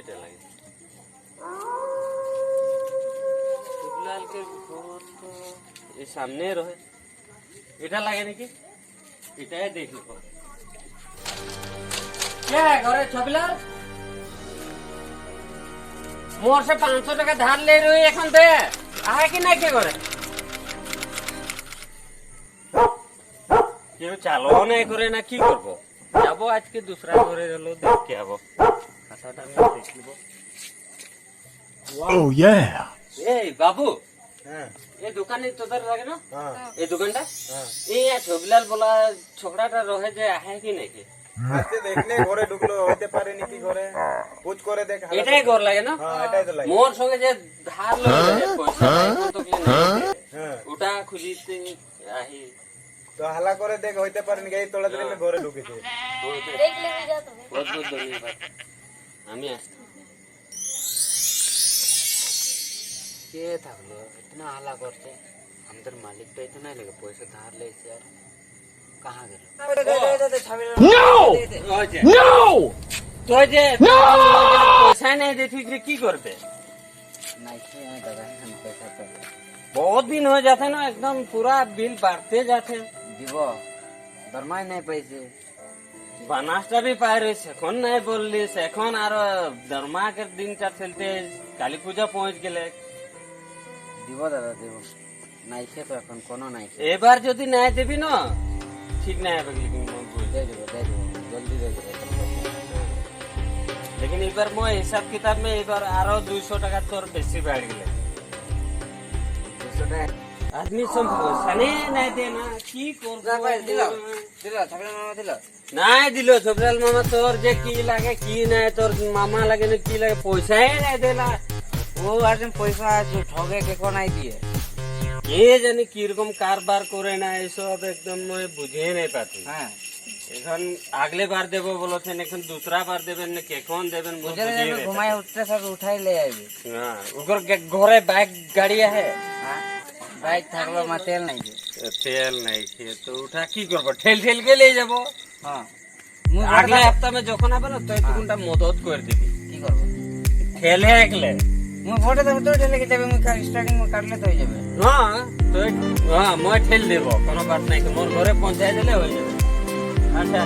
এটা লাগে ছবিলালকে ঘর তো এই সামনে রহে এটা লাগে নাকি এটাই দেখি কে ঘরে ছবিলাল মোর সে 500 টাকা ধার লে রই এখন দে আয় কি না কে করে কেউ চালো নাই করে না কি করব যাবো আজকে দুসরা ঘরে গেল দেখতে যাবো খাতাটা আমি দেখব Oh yeah. এই বাবু হ্যাঁ এই দোকানে তোদের লাগে না হ্যাঁ এই দোকানটা হ্যাঁ এই ছবিলাল বলা ছোকরাটা রহে যে আহে কি নাকি আজকে দেখলে ঘরে ঢুকলো হইতে পারে নাকি ঘরে পুজ করে দেখ এটাই ঘর লাগে না হ্যাঁ এটাই তো লাগে মোর সঙ্গে যে ধার লই পয়সা নাই তো কি নাই হ্যাঁ ওটা খুঁজিতে আহি তো হালা করে দেখ হইতে পারে নাকি এই তোলা দিলে ঘরে ঢুকেছে देख ले जा तो বহুত বহুত ধন্যবাদ আমি আসছি কে থাকলো इतना হালা করছে আমাদের মালিকটা তো নাই লাগে পয়সা ধার লইছে আর कहां গেল No! তো যে পয়সা নাই দে ঠিক কি করবে নাই দাদা পয়সা তো बहुत दिन हो जाते ना एकदम पूरा बिल बढ़ते जाते দিব দরমাই নাই পাইছে বানাসটা বি পাই রয়েছে এখন নাই বললিস এখন আর দরমাকের দিনটা ফেলতে কালী পূজা পৌঁছ গেলে দিব দাদা দিব নাইছে তো এখন কোনো নাইছে এবার যদি নাই দিবি না ঠিক নাই হবে लेकिन দিয়ে দিব জলদি দিয়ে দিব लेकिन এবার মই হিসাব কিতাব में এবার আরো 200 টাকা তোর বেশি বাড় গেলে 200 টাকা आदमी सब सने নাই দে না কি করব দিল ছাগলের মামা দিল নাই দিল সবরাল মামা তোর যে কি লাগে কি নাই তোর মামা লাগে না কি লাগে পয়সাই নাই দেলা ও আছেন পয়সা আছে ঠগে কে কোনাই দিয়ে কে জানি কিরকম কারবার করে না এসব একদম মই বুঝে নাই পাচ্ছি হ্যাঁ এখন আগলে বার দেবো বলছেন এখন दूसरा বার দেবেন না কখন দেবেন বুঝে ঘুমাই উঠতে সব উঠাই লে আইবে হ্যাঁ ওগর ঘরে বাইক গাড়ি আছে হ্যাঁ বাইক থাকলো মা তেল নাই যে তেল নাই খেয়ে তো উঠা কি করবো ঠেল ঠেল কে নিয়ে যাবো হ্যাঁ আগলে হপ্তা में যখন আবে না তো একটুকুনটা মদত করে দিবি কি করব ঠেলে একলে মু ফটো তো তো ঠেলে কে যাবে মু স্টার্টিং মু কাটলে তো হয়ে যাবে হ্যাঁ তো হ্যাঁ মই ঠেল দেব কোনো বাত নাই মোর ঘরে পৌঁছাই দিলে হয়ে যাবে আচ্ছা